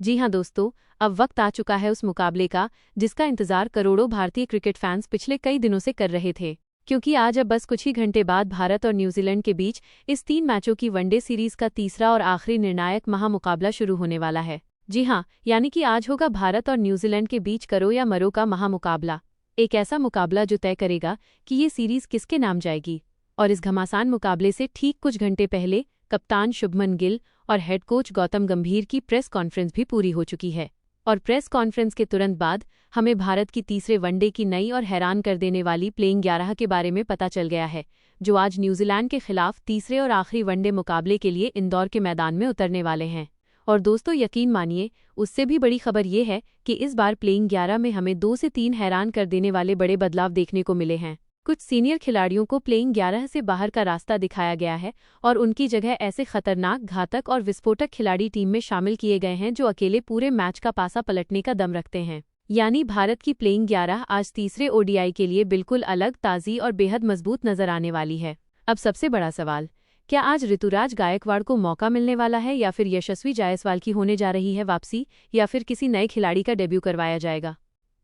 जी हाँ दोस्तों, अब वक्त आ चुका है उस मुकाबले का जिसका इंतजार करोड़ों भारतीय क्रिकेट फैंस पिछले कई दिनों से कर रहे थे। क्योंकि आज अब बस कुछ ही घंटे बाद भारत और न्यूजीलैंड के बीच इस 3 मैचों की वनडे सीरीज का तीसरा और आखिरी निर्णायक महामुकाबला शुरू होने वाला है। जी हाँ, यानी कि आज होगा भारत और न्यूजीलैंड के बीच करो या मरो का महामुकाबला। एक ऐसा मुकाबला जो तय करेगा कि ये सीरीज किसके नाम जाएगी। और इस घमासान मुकाबले से ठीक कुछ घंटे पहले कप्तान शुभमन गिल और हेड कोच गौतम गंभीर की प्रेस कॉन्फ्रेंस भी पूरी हो चुकी है। और प्रेस कॉन्फ्रेंस के तुरंत बाद हमें भारत की तीसरे वनडे की नई और हैरान कर देने वाली प्लेइंग 11 के बारे में पता चल गया है, जो आज न्यूजीलैंड के खिलाफ तीसरे और आखिरी वनडे मुकाबले के लिए इंदौर के मैदान में उतरने वाले हैं। और दोस्तों यकीन मानिए, उससे भी बड़ी खबर ये है कि इस बार प्लेइंग 11 में हमें 2 से 3 हैरान कर देने वाले बड़े बदलाव देखने को मिले हैं। कुछ सीनियर खिलाड़ियों को प्लेइंग 11 से बाहर का रास्ता दिखाया गया है और उनकी जगह ऐसे खतरनाक, घातक और विस्फोटक खिलाड़ी टीम में शामिल किए गए हैं जो अकेले पूरे मैच का पासा पलटने का दम रखते हैं। यानी भारत की प्लेइंग 11 आज तीसरे ओडीआई के लिए बिल्कुल अलग, ताज़ी और बेहद मजबूत नजर आने वाली है। अब सबसे बड़ा सवाल, क्या आज ऋतुराज गायकवाड़ को मौका मिलने वाला है या फिर यशस्वी जायसवाल की होने जा रही है वापसी, या फिर किसी नए खिलाड़ी का डेब्यू करवाया जाएगा?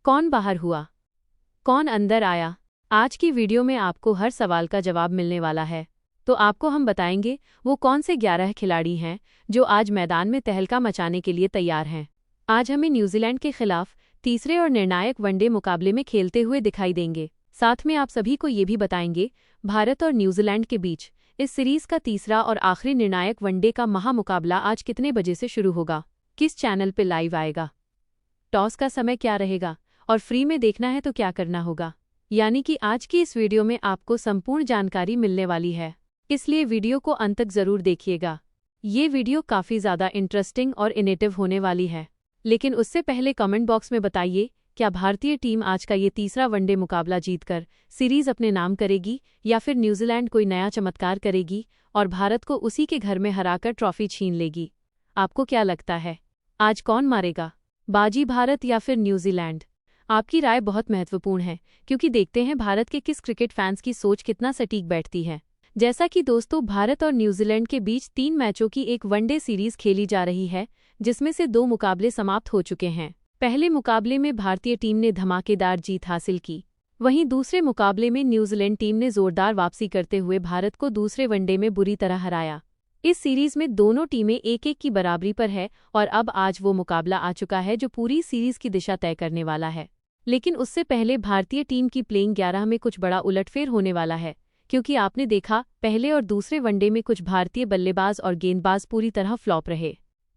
कौन बाहर हुआ, कौन अंदर आया? आज की वीडियो में आपको हर सवाल का जवाब मिलने वाला है। तो आपको हम बताएंगे वो कौन से 11 खिलाड़ी हैं जो आज मैदान में तहलका मचाने के लिए तैयार हैं। आज हमें न्यूजीलैंड के खिलाफ तीसरे और निर्णायक वनडे मुकाबले में खेलते हुए दिखाई देंगे। साथ में आप सभी को ये भी बताएंगे भारत और न्यूजीलैंड के बीच इस सीरीज का तीसरा और आखिरी निर्णायक वनडे का महामुकाबला आज कितने बजे से शुरू होगा, किस चैनल पर लाइव आएगा, टॉस का समय क्या रहेगा और फ्री में देखना है तो क्या करना होगा। यानी कि आज की इस वीडियो में आपको संपूर्ण जानकारी मिलने वाली है, इसलिए वीडियो को अंत तक जरूर देखिएगा। ये वीडियो काफ़ी ज़्यादा इंटरेस्टिंग और इनोवेटिव होने वाली है। लेकिन उससे पहले कमेंट बॉक्स में बताइए, क्या भारतीय टीम आज का ये तीसरा वनडे मुकाबला जीतकर सीरीज अपने नाम करेगी या फिर न्यूजीलैंड कोई नया चमत्कार करेगी और भारत को उसी के घर में हराकर ट्रॉफी छीन लेगी? आपको क्या लगता है, आज कौन मारेगा बाजी, भारत या फिर न्यूजीलैंड? आपकी राय बहुत महत्वपूर्ण है, क्योंकि देखते हैं भारत के किस क्रिकेट फैंस की सोच कितना सटीक बैठती है। जैसा कि दोस्तों, भारत और न्यूजीलैंड के बीच 3 मैचों की एक वनडे सीरीज खेली जा रही है, जिसमें से 2 मुकाबले समाप्त हो चुके हैं। पहले मुकाबले में भारतीय टीम ने धमाकेदार जीत हासिल की, वहीं दूसरे मुकाबले में न्यूजीलैंड टीम ने जोरदार वापसी करते हुए भारत को दूसरे वनडे में बुरी तरह हराया। इस सीरीज में दोनों टीमें 1-1 की बराबरी पर है और अब आज वो मुकाबला आ चुका है जो पूरी सीरीज की दिशा तय करने वाला है। लेकिन उससे पहले भारतीय टीम की प्लेइंग 11 में कुछ बड़ा उलटफेर होने वाला है, क्योंकि आपने देखा पहले और दूसरे वनडे में कुछ भारतीय बल्लेबाज और गेंदबाज पूरी तरह फ्लॉप रहे,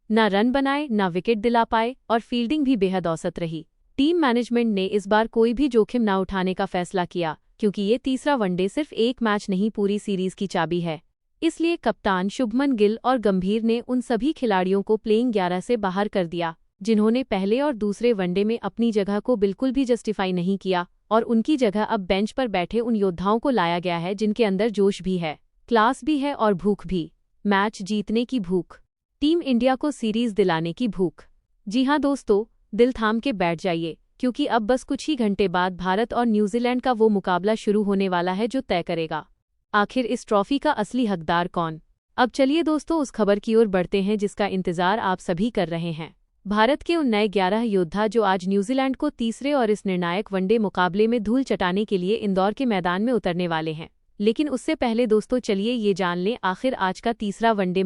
ना रन बनाए, ना विकेट दिला पाए और फील्डिंग भी बेहद औसत रही। टीम मैनेजमेंट ने इस बार कोई भी जोखिम न उठाने का फैसला किया, क्योंकि ये तीसरा वनडे सिर्फ एक मैच नहीं, पूरी सीरीज की चाबी है। इसलिए कप्तान शुभमन गिल और गंभीर ने उन सभी खिलाड़ियों को प्लेइंग 11 से बाहर कर दिया जिन्होंने पहले और दूसरे वनडे में अपनी जगह को बिल्कुल भी जस्टिफाई नहीं किया, और उनकी जगह अब बेंच पर बैठे उन योद्धाओं को लाया गया है जिनके अंदर जोश भी है, क्लास भी है और भूख भी, मैच जीतने की भूख, टीम इंडिया को सीरीज दिलाने की भूख। जी हाँ दोस्तों, दिल थाम के बैठ जाइए, क्योंकि अब बस कुछ ही घंटे बाद भारत और न्यूजीलैंड का वो मुकाबला शुरू होने वाला है जो तय करेगा आखिर इस ट्रॉफी का असली हकदार कौन। अब चलिए दोस्तों, उस खबर की ओर बढ़ते हैं जिसका इंतजार आप सभी कर रहे हैं। भारत के उन नए 11 योद्धा जो आज न्यूजीलैंड को तीसरे और इस निर्णायक वनडे मुकाबले में धूल चटाने के लिए इंदौर के मैदान में उतरने वाले हैं। लेकिन उससे पहले दोस्तों, चलिए ये जान लें आखिर आज का तीसरा वनडे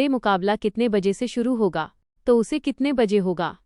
मुकाबला कितने बजे से शुरू होगा, तो उसे कितने बजे होगा,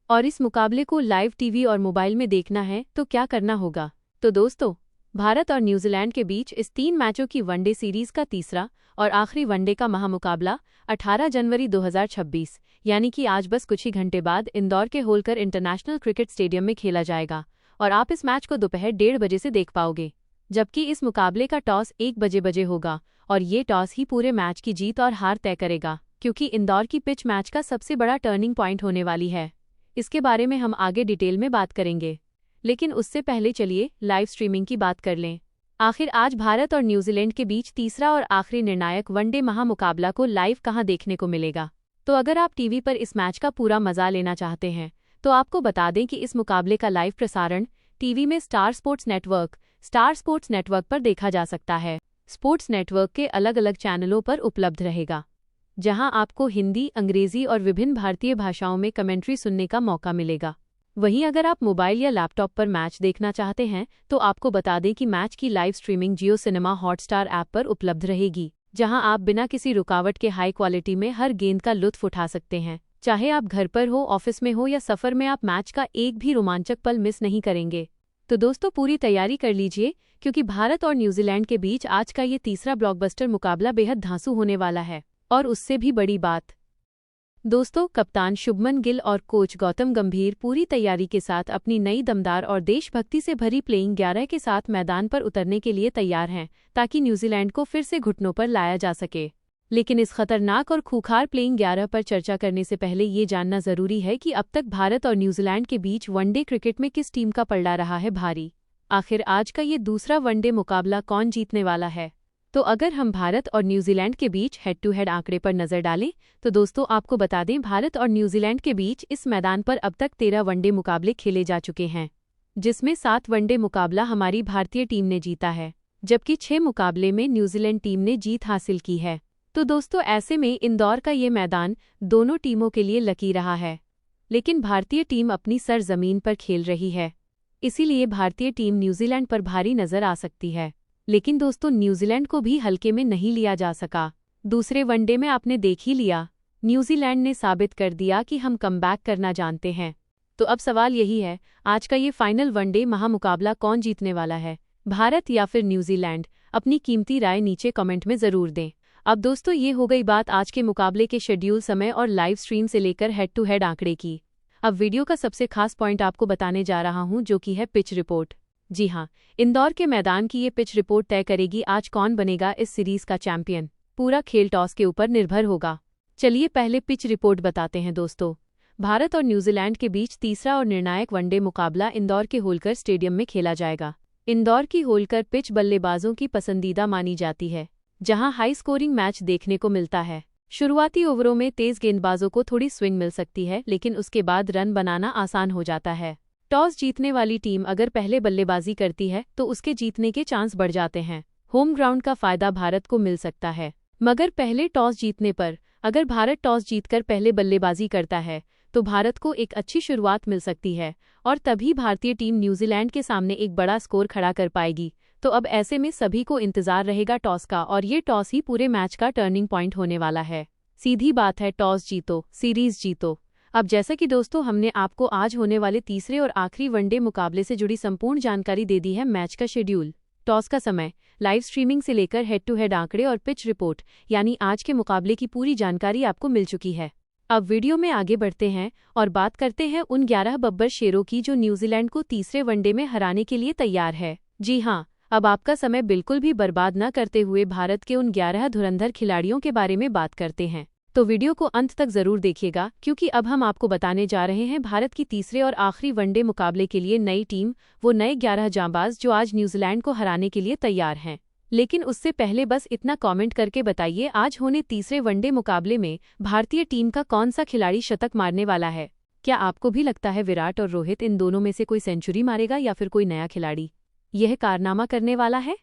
और इस मुकाबले को लाइव टीवी और मोबाइल में देखना है तो क्या करना होगा। तो दोस्तों, भारत और न्यूजीलैंड के बीच इस 3 मैचों की वनडे सीरीज का तीसरा और आखिरी वनडे का महामुकाबला 18 जनवरी 2026 यानी कि आज बस कुछ ही घंटे बाद इंदौर के होलकर इंटरनेशनल क्रिकेट स्टेडियम में खेला जाएगा और आप इस मैच को दोपहर 1:30 बजे से देख पाओगे। जबकि इस मुकाबले का टॉस 1 बजे होगा और ये टॉस ही पूरे मैच की जीत और हार तय करेगा, क्योंकि इंदौर की पिच मैच का सबसे बड़ा टर्निंग पॉइंट होने वाली है। इसके बारे में हम आगे डिटेल में बात करेंगे, लेकिन उससे पहले चलिए लाइव स्ट्रीमिंग की बात कर लें। आखिर आज भारत और न्यूजीलैंड के बीच तीसरा और आखिरी निर्णायक वनडे महामुकाबला को लाइव कहां देखने को मिलेगा। तो अगर आप टीवी पर इस मैच का पूरा मजा लेना चाहते हैं तो आपको बता दें कि इस मुकाबले का लाइव प्रसारण टीवी में स्टार स्पोर्ट्स नेटवर्क पर देखा जा सकता है। स्पोर्ट्स नेटवर्क के अलग अलग चैनलों पर उपलब्ध रहेगा। जहां आपको हिंदी, अंग्रेजी और विभिन्न भारतीय भाषाओं में कमेंट्री सुनने का मौका मिलेगा। वहीं अगर आप मोबाइल या लैपटॉप पर मैच देखना चाहते हैं तो आपको बता दें कि मैच की लाइव स्ट्रीमिंग जियो सिनेमा हॉटस्टार ऐप पर उपलब्ध रहेगी, जहां आप बिना किसी रुकावट के हाई क्वालिटी में हर गेंद का लुत्फ उठा सकते हैं। चाहे आप घर पर हो, ऑफिस में हो या सफर में, आप मैच का एक भी रोमांचक पल मिस नहीं करेंगे। तो दोस्तों, पूरी तैयारी कर लीजिए, क्योंकि भारत और न्यूजीलैंड के बीच आज का ये तीसरा ब्लॉकबस्टर मुकाबला बेहद धांसू होने वाला है। और उससे भी बड़ी बात दोस्तों, कप्तान शुभमन गिल और कोच गौतम गंभीर पूरी तैयारी के साथ अपनी नई दमदार और देशभक्ति से भरी प्लेइंग 11 के साथ मैदान पर उतरने के लिए तैयार हैं, ताकि न्यूजीलैंड को फिर से घुटनों पर लाया जा सके। लेकिन इस खतरनाक और खूंखार प्लेइंग 11 पर चर्चा करने से पहले ये जानना जरूरी है कि अब तक भारत और न्यूजीलैंड के बीच वनडे क्रिकेट में किस टीम का पलड़ा रहा है भारी। आखिर आज का ये दूसरा वनडे मुकाबला कौन जीतने वाला है? तो अगर हम भारत और न्यूजीलैंड के बीच हेड टू हेड आंकड़े पर नजर डालें तो दोस्तों, आपको बता दें, भारत और न्यूजीलैंड के बीच इस मैदान पर अब तक 13 वनडे मुकाबले खेले जा चुके हैं, जिसमें 7 वनडे मुकाबला हमारी भारतीय टीम ने जीता है, जबकि 6 मुकाबले में न्यूजीलैंड टीम ने जीत हासिल की है। तो दोस्तों, ऐसे में इंदौर का ये मैदान दोनों टीमों के लिए लकी रहा है। लेकिन भारतीय टीम अपनी सरजमीन पर खेल रही है, इसीलिए भारतीय टीम न्यूजीलैंड पर भारी नजर आ सकती है। लेकिन दोस्तों, न्यूजीलैंड को भी हल्के में नहीं लिया जा सका। दूसरे वनडे में आपने देख ही लिया, न्यूजीलैंड ने साबित कर दिया कि हम कमबैक करना जानते हैं। तो अब सवाल यही है, आज का ये फाइनल वनडे महामुकाबला कौन जीतने वाला है, भारत या फिर न्यूजीलैंड? अपनी कीमती राय नीचे कमेंट में जरूर दें। अब दोस्तों, ये हो गई बात आज के मुकाबले के शेड्यूल, समय और लाइव स्ट्रीम से लेकर हेड टू हेड आंकड़े की। अब वीडियो का सबसे खास पॉइंट आपको बताने जा रहा हूं, जो कि है पिच रिपोर्ट। जी हाँ, इंदौर के मैदान की ये पिच रिपोर्ट तय करेगी आज कौन बनेगा इस सीरीज का चैंपियन। पूरा खेल टॉस के ऊपर निर्भर होगा। चलिए पहले पिच रिपोर्ट बताते हैं दोस्तों। भारत और न्यूजीलैंड के बीच तीसरा और निर्णायक वनडे मुकाबला इंदौर के होलकर स्टेडियम में खेला जाएगा। इंदौर की होलकर पिच बल्लेबाजों की पसंदीदा मानी जाती है, जहां हाई स्कोरिंग मैच देखने को मिलता है। शुरुआती ओवरों में तेज गेंदबाजों को थोड़ी स्विंग मिल सकती है, लेकिन उसके बाद रन बनाना आसान हो जाता है। टॉस जीतने वाली टीम अगर पहले बल्लेबाजी करती है तो उसके जीतने के चांस बढ़ जाते हैं। होम ग्राउंड का फायदा भारत को मिल सकता है, मगर पहले टॉस जीतने पर अगर भारत टॉस जीतकर पहले बल्लेबाजी करता है तो भारत को एक अच्छी शुरुआत मिल सकती है और तभी भारतीय टीम न्यूजीलैंड के सामने एक बड़ा स्कोर खड़ा कर पाएगी। तो अब ऐसे में सभी को इंतजार रहेगा टॉस का, और ये टॉस ही पूरे मैच का टर्निंग पॉइंट होने वाला है। सीधी बात है, टॉस जीतो सीरीज जीतो। अब जैसा कि दोस्तों, हमने आपको आज होने वाले तीसरे और आखिरी वनडे मुकाबले से जुड़ी संपूर्ण जानकारी दे दी है। मैच का शेड्यूल, टॉस का समय, लाइव स्ट्रीमिंग से लेकर हेड टू हेड आंकड़े और पिच रिपोर्ट, यानी आज के मुकाबले की पूरी जानकारी आपको मिल चुकी है। अब वीडियो में आगे बढ़ते हैं और बात करते हैं उन 11 बब्बर शेरों की जो न्यूजीलैंड को तीसरे वनडे में हराने के लिए तैयार है। जी हाँ, अब आपका समय बिल्कुल भी बर्बाद न करते हुए भारत के उन 11 धुरंधर खिलाड़ियों के बारे में बात करते हैं। तो वीडियो को अंत तक जरूर देखिएगा, क्योंकि अब हम आपको बताने जा रहे हैं भारत की तीसरे और आखिरी वनडे मुकाबले के लिए नई टीम, वो नए 11 जांबाज जो आज न्यूजीलैंड को हराने के लिए तैयार हैं। लेकिन उससे पहले बस इतना कमेंट करके बताइए, आज होने तीसरे वनडे मुकाबले में भारतीय टीम का कौन सा खिलाड़ी शतक मारने वाला है? क्या आपको भी लगता है विराट और रोहित, इन दोनों में से कोई सेंचुरी मारेगा या फिर कोई नया खिलाड़ी यह कारनामा करने वाला है?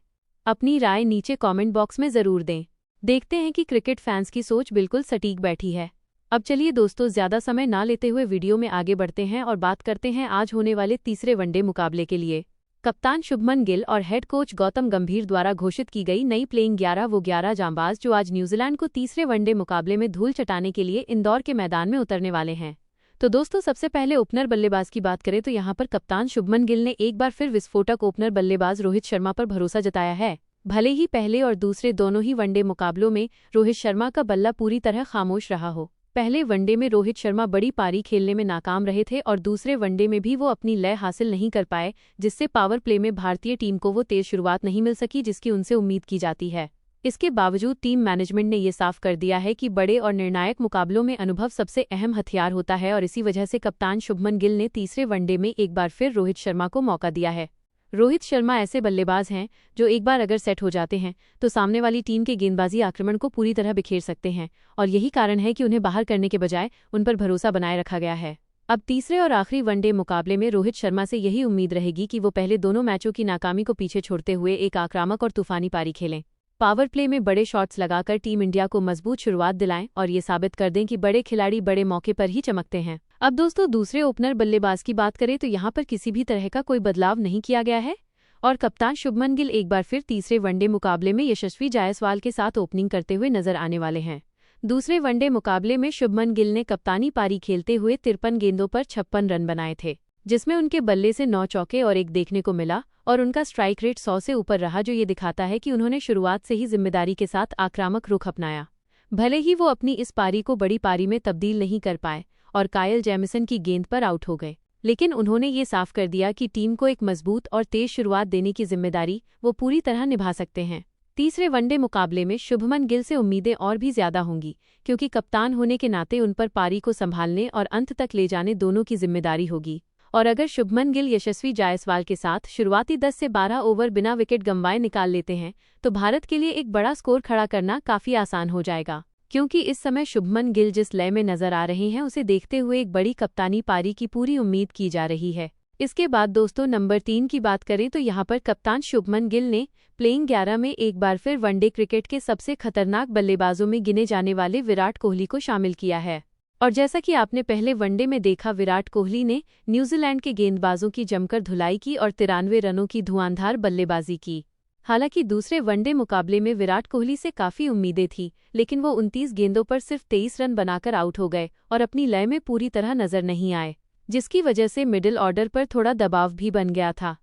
अपनी राय नीचे कमेंट बॉक्स में जरूर दें। देखते हैं कि क्रिकेट फैंस की सोच बिल्कुल सटीक बैठी है। अब चलिए दोस्तों, ज्यादा समय ना लेते हुए वीडियो में आगे बढ़ते हैं और बात करते हैं आज होने वाले तीसरे वनडे मुकाबले के लिए कप्तान शुभमन गिल और हेड कोच गौतम गंभीर द्वारा घोषित की गई नई प्लेइंग 11, वो 11 जांबाज जो आज न्यूजीलैंड को तीसरे वनडे मुकाबले में धूल चटाने के लिए इंदौर के मैदान में उतरने वाले हैं। तो दोस्तों, सबसे पहले ओपनर बल्लेबाज की बात करें तो यहाँ पर कप्तान शुभमन गिल ने एक बार फिर विस्फोटक ओपनर बल्लेबाज रोहित शर्मा पर भरोसा जताया है। भले ही पहले और दूसरे दोनों ही वनडे मुकाबलों में रोहित शर्मा का बल्ला पूरी तरह खामोश रहा हो। पहले वनडे में रोहित शर्मा बड़ी पारी खेलने में नाकाम रहे थे और दूसरे वनडे में भी वो अपनी लय हासिल नहीं कर पाए, जिससे पावर प्ले में भारतीय टीम को वो तेज शुरुआत नहीं मिल सकी जिसकी उनसे उम्मीद की जाती है। इसके बावजूद टीम मैनेजमेंट ने ये साफ कर दिया है कि बड़े और निर्णायक मुकाबलों में अनुभव सबसे अहम हथियार होता है, और इसी वजह से कप्तान शुभमन गिल ने तीसरे वनडे में एक बार फिर रोहित शर्मा को मौका दिया है। रोहित शर्मा ऐसे बल्लेबाज हैं जो एक बार अगर सेट हो जाते हैं तो सामने वाली टीम के गेंदबाजी आक्रमण को पूरी तरह बिखेर सकते हैं, और यही कारण है कि उन्हें बाहर करने के बजाय उन पर भरोसा बनाए रखा गया है। अब तीसरे और आखिरी वनडे मुकाबले में रोहित शर्मा से यही उम्मीद रहेगी कि वो पहले दोनों मैचों की नाकामी को पीछे छोड़ते हुए एक आक्रामक और तूफानी पारी खेलें। पावर प्ले में बड़े शॉट्स लगाकर टीम इंडिया को मजबूत शुरुआत दिलाएं और ये साबित कर दें कि बड़े खिलाड़ी बड़े मौके पर ही चमकते हैं। अब दोस्तों दूसरे ओपनर बल्लेबाज की बात करें तो यहाँ पर किसी भी तरह का कोई बदलाव नहीं किया गया है और कप्तान शुभमन गिल एक बार फिर तीसरे वनडे मुकाबले में यशस्वी जायसवाल के साथ ओपनिंग करते हुए नजर आने वाले हैं। दूसरे वनडे मुकाबले में शुभमन गिल ने कप्तानी पारी खेलते हुए 53 गेंदों पर 56 रन बनाए थे, जिसमें उनके बल्ले से 9 चौके और 1 देखने को मिला और उनका स्ट्राइक रेट 100 से ऊपर रहा, जो ये दिखाता है कि उन्होंने शुरुआत से ही जिम्मेदारी के साथ आक्रामक रुख अपनाया। भले ही वो अपनी इस पारी को बड़ी पारी में तब्दील नहीं कर पाए और कायल जेमिसन की गेंद पर आउट हो गए, लेकिन उन्होंने ये साफ कर दिया कि टीम को एक मजबूत और तेज शुरुआत देने की जिम्मेदारी वो पूरी तरह निभा सकते हैं। तीसरे वनडे मुकाबले में शुभमन गिल से उम्मीदें और भी ज्यादा होंगी, क्योंकि कप्तान होने के नाते उन पर पारी को संभालने और अंत तक ले जाने दोनों की जिम्मेदारी होगी। और अगर शुभमन गिल यशस्वी जायसवाल के साथ शुरुआती 10 से 12 ओवर बिना विकेट गंवाए निकाल लेते हैं तो भारत के लिए एक बड़ा स्कोर खड़ा करना काफी आसान हो जाएगा, क्योंकि इस समय शुभमन गिल जिस लय में नजर आ रहे हैं उसे देखते हुए एक बड़ी कप्तानी पारी की पूरी उम्मीद की जा रही है। इसके बाद दोस्तों नंबर 3 की बात करें तो यहाँ पर कप्तान शुभमन गिल ने प्लेइंग 11 में एक बार फिर वनडे क्रिकेट के सबसे खतरनाक बल्लेबाजों में गिने जाने वाले विराट कोहली को शामिल किया है। और जैसा कि आपने पहले वनडे में देखा, विराट कोहली ने न्यूजीलैंड के गेंदबाजों की जमकर धुलाई की और 93 रनों की धुआंधार बल्लेबाजी की। हालांकि दूसरे वनडे मुकाबले में विराट कोहली से काफी उम्मीदें थी, लेकिन वो 29 गेंदों पर सिर्फ 23 रन बनाकर आउट हो गए और अपनी लय में पूरी तरह नजर नहीं आए, जिसकी वजह से मिडिल ऑर्डर पर थोड़ा दबाव भी बन गया था।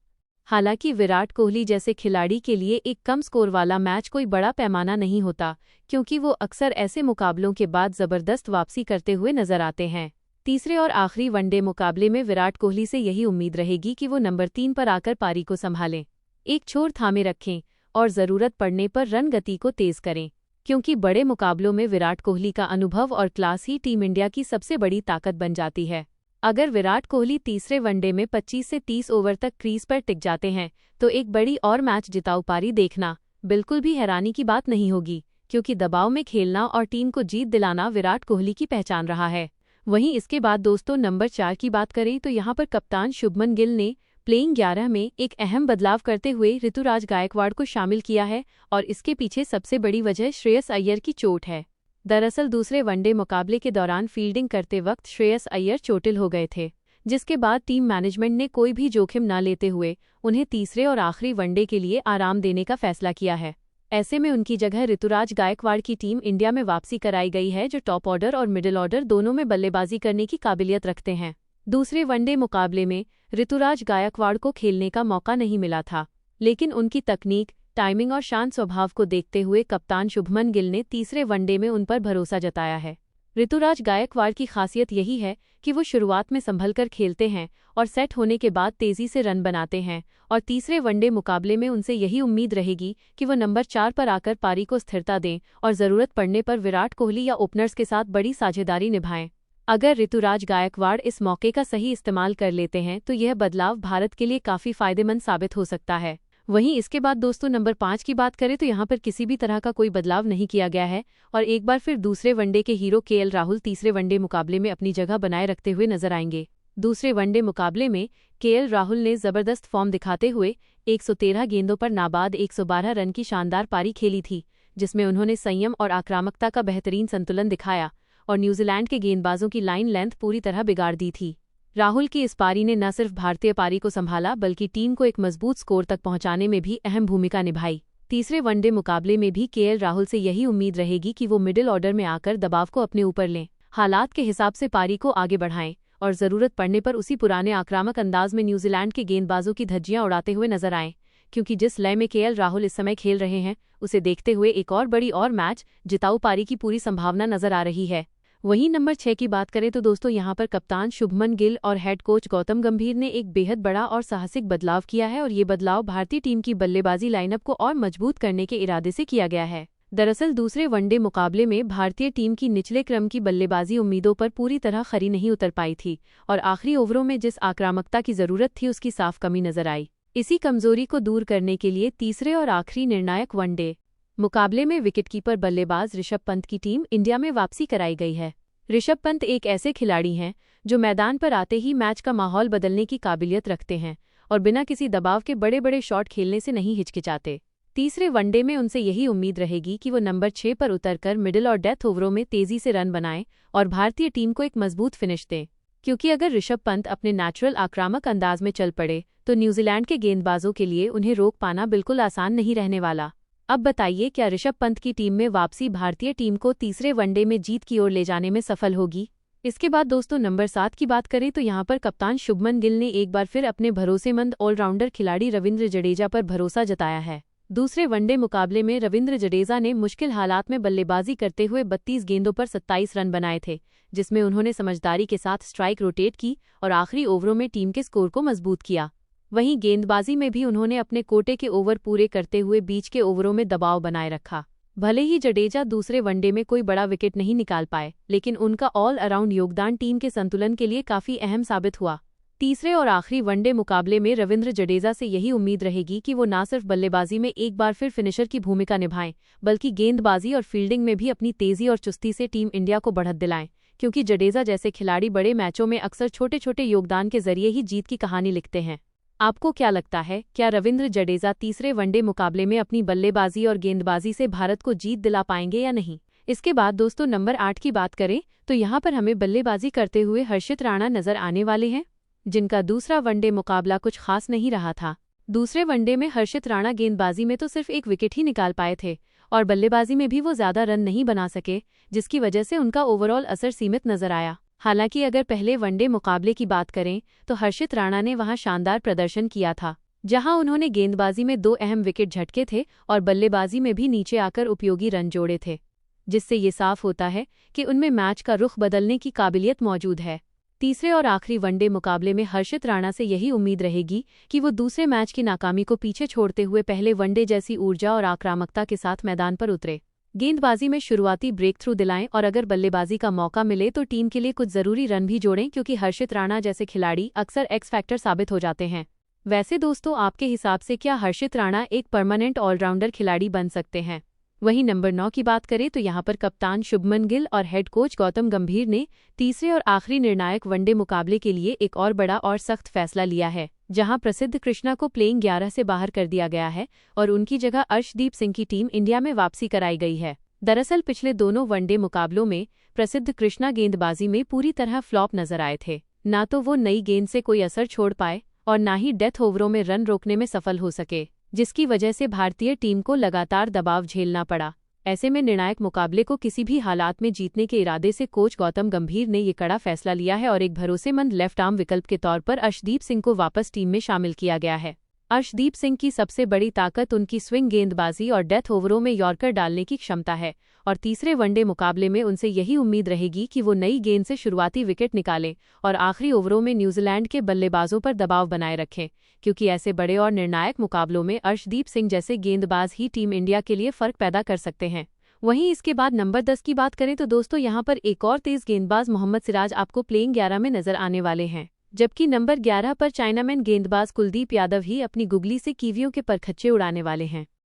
हालांकि विराट कोहली जैसे खिलाड़ी के लिए एक कम स्कोर वाला मैच कोई बड़ा पैमाना नहीं होता, क्योंकि वो अक्सर ऐसे मुकाबलों के बाद जबरदस्त वापसी करते हुए नजर आते हैं। तीसरे और आखिरी वनडे मुकाबले में विराट कोहली से यही उम्मीद रहेगी कि वो नंबर 3 पर आकर पारी को संभालें, एक छोर थामे रखें और जरूरत पड़ने पर रन गति को तेज करें, क्योंकि बड़े मुकाबलों में विराट कोहली का अनुभव और क्लास ही टीम इंडिया की सबसे बड़ी ताकत बन जाती है। अगर विराट कोहली तीसरे वनडे में 25 से 30 ओवर तक क्रीज पर टिक जाते हैं तो एक बड़ी और मैच जिताऊ पारी देखना बिल्कुल भी हैरानी की बात नहीं होगी, क्योंकि दबाव में खेलना और टीम को जीत दिलाना विराट कोहली की पहचान रहा है। वहीं इसके बाद दोस्तों नंबर 4 की बात करें तो यहाँ पर कप्तान शुभमन गिल ने प्लेइंग 11 में एक अहम बदलाव करते हुए ऋतुराज गायकवाड़ को शामिल किया है और इसके पीछे सबसे बड़ी वजह श्रेयस अय्यर की चोट है। दरअसल दूसरे वनडे मुकाबले के दौरान फील्डिंग करते वक्त श्रेयस अय्यर चोटिल हो गए थे, जिसके बाद टीम मैनेजमेंट ने कोई भी जोखिम न लेते हुए उन्हें तीसरे और आखिरी वनडे के लिए आराम देने का फैसला किया है। ऐसे में उनकी जगह ऋतुराज गायकवाड़ की टीम इंडिया में वापसी कराई गई है, जो टॉप ऑर्डर और मिडिल ऑर्डर दोनों में बल्लेबाजी करने की काबिलियत रखते हैं। दूसरे वनडे मुकाबले में ऋतुराज गायकवाड़ को खेलने का मौका नहीं मिला था, लेकिन उनकी तकनीक, टाइमिंग और शांत स्वभाव को देखते हुए कप्तान शुभमन गिल ने तीसरे वनडे में उन पर भरोसा जताया है। ऋतुराज गायकवाड़ की खासियत यही है कि वो शुरुआत में संभलकर खेलते हैं और सेट होने के बाद तेजी से रन बनाते हैं, और तीसरे वनडे मुकाबले में उनसे यही उम्मीद रहेगी कि वो नंबर 4 पर आकर पारी को स्थिरता दें और जरूरत पड़ने पर विराट कोहली या ओपनर्स के साथ बड़ी साझेदारी निभाएं। अगर ऋतुराज गायकवाड़ इस मौके का सही इस्तेमाल कर लेते हैं तो यह बदलाव भारत के लिए काफी फायदेमंद साबित हो सकता है। वहीं इसके बाद दोस्तों नंबर 5 की बात करें तो यहाँ पर किसी भी तरह का कोई बदलाव नहीं किया गया है और एक बार फिर दूसरे वनडे के हीरो केएल राहुल तीसरे वनडे मुकाबले में अपनी जगह बनाए रखते हुए नजर आएंगे। दूसरे वनडे मुकाबले में केएल राहुल ने जबरदस्त फॉर्म दिखाते हुए 113 गेंदों पर नाबाद 112 रन की शानदार पारी खेली थी, जिसमें उन्होंने संयम और आक्रामकता का बेहतरीन संतुलन दिखाया और न्यूजीलैंड के गेंदबाजों की लाइन लेंथ पूरी तरह बिगाड़ दी थी। राहुल की इस पारी ने न सिर्फ भारतीय पारी को संभाला बल्कि टीम को एक मजबूत स्कोर तक पहुंचाने में भी अहम भूमिका निभाई। तीसरे वनडे मुकाबले में भी केएल राहुल से यही उम्मीद रहेगी कि वो मिडिल ऑर्डर में आकर दबाव को अपने ऊपर लें, हालात के हिसाब से पारी को आगे बढ़ाएं और जरूरत पड़ने पर उसी पुराने आक्रामक अंदाज में न्यूजीलैंड के गेंदबाजों की धज्जियां उड़ाते हुए नजर आएं, क्योंकि जिस लय में केएल राहुल इस समय खेल रहे हैं उसे देखते हुए एक और बड़ी और मैच जिताऊ पारी की पूरी संभावना नजर आ रही है। वहीं नंबर 6 की बात करें तो दोस्तों यहाँ पर कप्तान शुभमन गिल और हेड कोच गौतम गंभीर ने एक बेहद बड़ा और साहसिक बदलाव किया है और ये बदलाव भारतीय टीम की बल्लेबाजी लाइनअप को और मजबूत करने के इरादे से किया गया है। दरअसल दूसरे वनडे मुकाबले में भारतीय टीम की निचले क्रम की बल्लेबाजी उम्मीदों पर पूरी तरह खरी नहीं उतर पाई थी और आखिरी ओवरों में जिस आक्रामकता की जरूरत थी उसकी साफ कमी नजर आई। इसी कमजोरी को दूर करने के लिए तीसरे और आखिरी निर्णायक वनडे मुकाबले में विकेटकीपर बल्लेबाज ऋषभ पंत की टीम इंडिया में वापसी कराई गई है। ऋषभ पंत एक ऐसे खिलाड़ी हैं जो मैदान पर आते ही मैच का माहौल बदलने की काबिलियत रखते हैं और बिना किसी दबाव के बड़े बड़े शॉट खेलने से नहीं हिचकिचाते। तीसरे वनडे में उनसे यही उम्मीद रहेगी कि वो नंबर 6 पर उतरकर मिडिल और डेथ ओवरों में तेजी से रन बनाएं और भारतीय टीम को एक मजबूत फिनिश दें, क्योंकि अगर ऋषभ पंत अपने नेचुरल आक्रामक अंदाज में चल पड़े तो न्यूजीलैंड के गेंदबाजों के लिए उन्हें रोक पाना बिल्कुल आसान नहीं रहने वाला। अब बताइए, क्या ऋषभ पंत की टीम में वापसी भारतीय टीम को तीसरे वनडे में जीत की ओर ले जाने में सफल होगी? इसके बाद दोस्तों नंबर 7 की बात करें तो यहाँ पर कप्तान शुभमन गिल ने एक बार फिर अपने भरोसेमंद ऑलराउंडर खिलाड़ी रविंद्र जडेजा पर भरोसा जताया है। दूसरे वनडे मुकाबले में रविंद्र जडेजा ने मुश्किल हालात में बल्लेबाजी करते हुए 32 गेंदों पर 27 रन बनाए थे, जिसमें उन्होंने समझदारी के साथ स्ट्राइक रोटेट की और आखिरी ओवरों में टीम के स्कोर को मजबूत किया। वहीं गेंदबाजी में भी उन्होंने अपने कोटे के ओवर पूरे करते हुए बीच के ओवरों में दबाव बनाए रखा। भले ही जडेजा दूसरे वनडे में कोई बड़ा विकेट नहीं निकाल पाए, लेकिन उनका ऑल अराउंड योगदान टीम के संतुलन के लिए काफी अहम साबित हुआ। तीसरे और आखिरी वनडे मुकाबले में रविंद्र जडेजा से यही उम्मीद रहेगी कि वो न सिर्फ बल्लेबाजी में एक बार फिर फिनिशर की भूमिका निभाएं, बल्कि गेंदबाजी और फील्डिंग में भी अपनी तेजी और चुस्ती से टीम इंडिया को बढ़त दिलाएं, क्योंकि जडेजा जैसे खिलाड़ी बड़े मैचों में अक्सर छोटे छोटे योगदान के जरिए ही जीत की कहानी लिखते हैं। आपको क्या लगता है, क्या रविंद्र जडेजा तीसरे वनडे मुकाबले में अपनी बल्लेबाजी और गेंदबाजी से भारत को जीत दिला पाएंगे या नहीं? इसके बाद दोस्तों नंबर 8 की बात करें तो यहाँ पर हमें बल्लेबाजी करते हुए हर्षित राणा नजर आने वाले हैं, जिनका दूसरा वनडे मुकाबला कुछ खास नहीं रहा था। दूसरे वनडे में हर्षित राणा गेंदबाजी में तो सिर्फ एक विकेट ही निकाल पाए थे और बल्लेबाजी में भी वो ज्यादा रन नहीं बना सके, जिसकी वजह से उनका ओवरऑल असर सीमित नजर आया। हालांकि अगर पहले वनडे मुकाबले की बात करें तो हर्षित राणा ने वहां शानदार प्रदर्शन किया था, जहां उन्होंने गेंदबाजी में 2 अहम विकेट झटके थे और बल्लेबाजी में भी नीचे आकर उपयोगी रन जोड़े थे, जिससे ये साफ होता है कि उनमें मैच का रुख बदलने की काबिलियत मौजूद है। तीसरे और आखिरी वनडे मुकाबले में हर्षित राणा से यही उम्मीद रहेगी कि वो दूसरे मैच की नाकामी को पीछे छोड़ते हुए पहले वनडे जैसी ऊर्जा और आक्रामकता के साथ मैदान पर उतरे, गेंदबाजी में शुरुआती ब्रेक थ्रू दिलाएं और अगर बल्लेबाजी का मौका मिले तो टीम के लिए कुछ जरूरी रन भी जोड़ें, क्योंकि हर्षित राणा जैसे खिलाड़ी अक्सर एक्स फैक्टर साबित हो जाते हैं। वैसे दोस्तों, आपके हिसाब से क्या हर्षित राणा एक परमानेंट ऑलराउंडर खिलाड़ी बन सकते हैं? वहीं नंबर 9 की बात करें तो यहाँ पर कप्तान शुभमन गिल और हेड कोच गौतम गंभीर ने तीसरे और आखिरी निर्णायक वनडे मुकाबले के लिए एक और बड़ा और सख्त फैसला लिया है, जहां प्रसिद्ध कृष्णा को प्लेइंग 11 से बाहर कर दिया गया है और उनकी जगह अर्शदीप सिंह की टीम इंडिया में वापसी कराई गई है। दरअसल पिछले दोनों वनडे मुकाबलों में प्रसिद्ध कृष्णा गेंदबाजी में पूरी तरह फ्लॉप नजर आए थे। ना तो वो नई गेंद से कोई असर छोड़ पाए और ना ही डेथ ओवरों में रन रोकने में सफल हो सके, जिसकी वजह से भारतीय टीम को लगातार दबाव झेलना पड़ा। ऐसे में निर्णायक मुकाबले को किसी भी हालात में जीतने के इरादे से कोच गौतम गंभीर ने ये कड़ा फैसला लिया है और एक भरोसेमंद लेफ्ट आर्म विकल्प के तौर पर अर्शदीप सिंह को वापस टीम में शामिल किया गया है। अर्शदीप सिंह की सबसे बड़ी ताकत उनकी स्विंग गेंदबाजी और डेथ ओवरों में यॉर्कर डालने की क्षमता है और तीसरे वनडे मुकाबले में उनसे यही उम्मीद रहेगी कि वो नई गेंद से शुरुआती विकेट निकालें और आखिरी ओवरों में न्यूजीलैंड के बल्लेबाजों पर दबाव बनाए रखें, क्योंकि ऐसे बड़े और निर्णायक मुकाबलों में अर्शदीप सिंह जैसे गेंदबाज ही टीम इंडिया के लिए फर्क पैदा कर सकते हैं। वहीं इसके बाद नंबर 10 की बात करें तो दोस्तों यहाँ पर एक और तेज गेंदबाज मोहम्मद सिराज आपको प्लेइंग 11 में नजर आने वाले हैं, जबकि नंबर 11 पर चाइनामैन गेंदबाज कुलदीप यादव ही अपनी गुगली से कीवियों के परखच्चे उड़ाने वाले हैं।